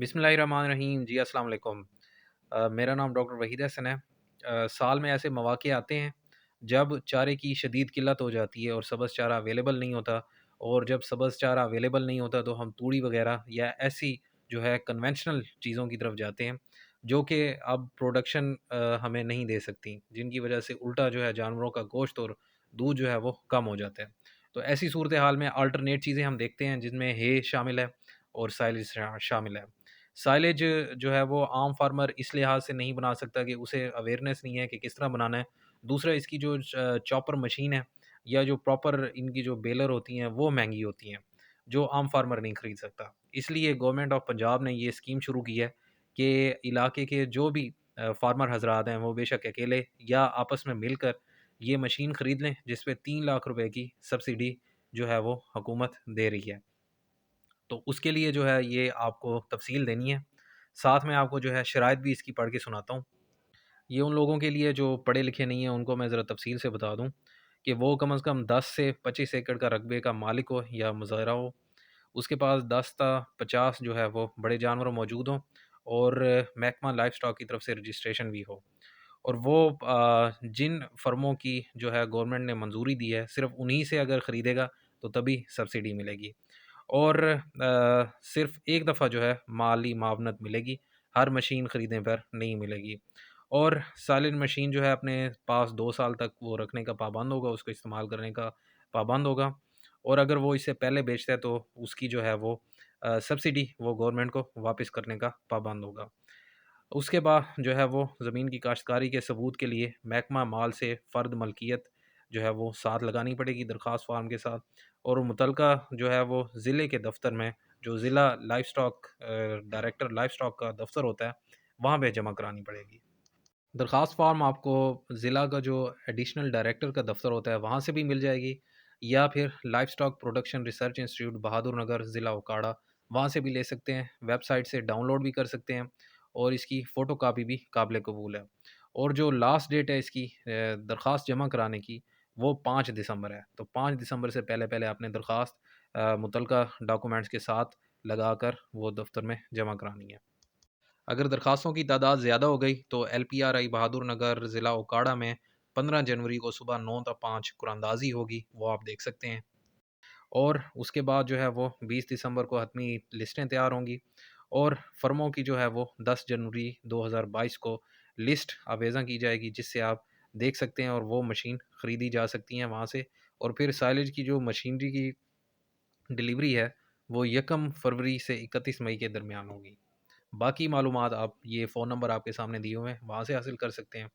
बिस्मिल्लाहिर्रहमानिर्रहीम। जी, अस्सलाम वालेकुम। मेरा नाम डॉक्टर वहीद हसन है। साल में ऐसे मौक़े आते हैं जब चारे की शदीद किल्लत हो जाती है और सब्ज़ चारा अवेलेबल नहीं होता, और जब सब्ज़ चारा अवेलेबल नहीं होता तो हम तूड़ी वग़ैरह या ऐसी जो है कन्वेंशनल चीज़ों की तरफ जाते हैं, जो कि अब प्रोडक्शन हमें नहीं दे सकती, जिनकी वज़ह से उल्टा जो है जानवरों का गोश्त और दूध जो है वो कम हो जाता है। तो ऐसी सूरत हाल में अल्टरनेट चीज़ें हम देखते हैं जिनमें हे शामिल है और साइलेज शामिल है। साइलेज जो है वो आम फार्मर इस लिहाज से नहीं बना सकता कि उसे अवेयरनेस नहीं है कि किस तरह बनाना है। दूसरा, इसकी जो चॉपर मशीन है या जो प्रॉपर इनकी जो बेलर होती हैं वो महँगी होती हैं, जो आम फार्मर नहीं खरीद सकता। इसलिए गवर्नमेंट ऑफ पंजाब ने ये स्कीम शुरू की है कि इलाके के जो भी फार्मर हज़रात हैं वो बेशक अकेले या आपस में मिलकर ये मशीन खरीद लें, जिस पे 3 लाख रुपए की सब्सिडी जो है वो हुकूमत दे रही है। तो उसके लिए जो है ये आपको तफ़सील देनी है। साथ में आपको जो है शराइत भी इसकी पढ़ के सुनाता हूँ। ये उन लोगों के लिए जो पढ़े लिखे नहीं हैं, उनको मैं ज़रा तफ़सील से बता दूँ कि वो कम से कम 10 से 25 एकड़ का रकबे का मालिक हो या मुज़ाहिरा हो। उसके पास 10 ता 50 जो है वो बड़े जानवर मौजूद हों, और महकमा लाइफ़ स्टॉक की तरफ से रजिस्ट्रेशन भी हो। और वो जिन फ़र्मों की जो है गवर्नमेंट ने मंजूरी दी है, सिर्फ़ उन्हीं से अगर ख़रीदेगा तो तभी सब्सिडी मिलेगी। और सिर्फ़ एक दफ़ा जो है माली मावनत मिलेगी, हर मशीन खरीदने पर नहीं मिलेगी। और साइलेंट मशीन जो है अपने पास 2 साल तक वो रखने का पाबंद होगा, उसको इस्तेमाल करने का पाबंद होगा। और अगर वो इससे पहले बेचता है तो उसकी जो है वो सब्सिडी वो गवर्नमेंट को वापस करने का पाबंद होगा। उसके बाद जो है वो ज़मीन की काश्तकारी के सबूत के लिए महकमा माल से फ़र्द मलकियत जो है वो साथ लगानी पड़ेगी दरख्वास्त फ़ॉर्म के साथ, और मुतलका जो है वो ज़िले के दफ़्तर में, जो ज़िला life stock director life stock का दफ़्तर होता है, वहाँ पे जमा करानी पड़ेगी। दरख्वास्त फ़ॉर्म आपको ज़िला का जो एडिशनल डायरेक्टर का दफ़्तर होता है वहाँ से भी मिल जाएगी, या फिर life stock production research institute Bahadur Nagar ज़िला उकाड़ा, वहाँ से भी ले सकते हैं। वेबसाइट से डाउनलोड भी कर सकते हैं, और इसकी फ़ोटो कापी भी काबिल कबूल है। और जो लास्ट डेट है इसकी दरख्वास्त जमा कराने की, वो 5 दिसंबर है। तो 5 दिसंबर से पहले-पहले आपने दरख्वास्त मुतलका डॉक्यूमेंट्स के साथ लगाकर वो दफ़्तर में जमा करानी है। अगर दरख्वास्तों की तादाद ज़्यादा हो गई तो एलपीआरआई बहादुर नगर ज़िला उकाड़ा में 15 जनवरी को सुबह 9 ता 5 कुरानंदाज़ी होगी, वो आप देख सकते हैं। और उसके बाद जो है वो 20 दिसंबर को हतमी लिस्टें तैयार होंगी, और फर्मों की जो है वो 10 जनवरी 2022 को लिस्ट आवेज़ा की जाएगी, जिससे आप देख सकते हैं और वो मशीन ख़रीदी जा सकती हैं वहाँ से। और फिर साइलेज की जो मशीनरी की डिलीवरी है वो 1 फरवरी से 31 मई के दरमियान होगी। बाकी मालूमात आप ये फ़ोन नंबर आपके सामने दिए हुए हैं, वहाँ से हासिल कर सकते हैं।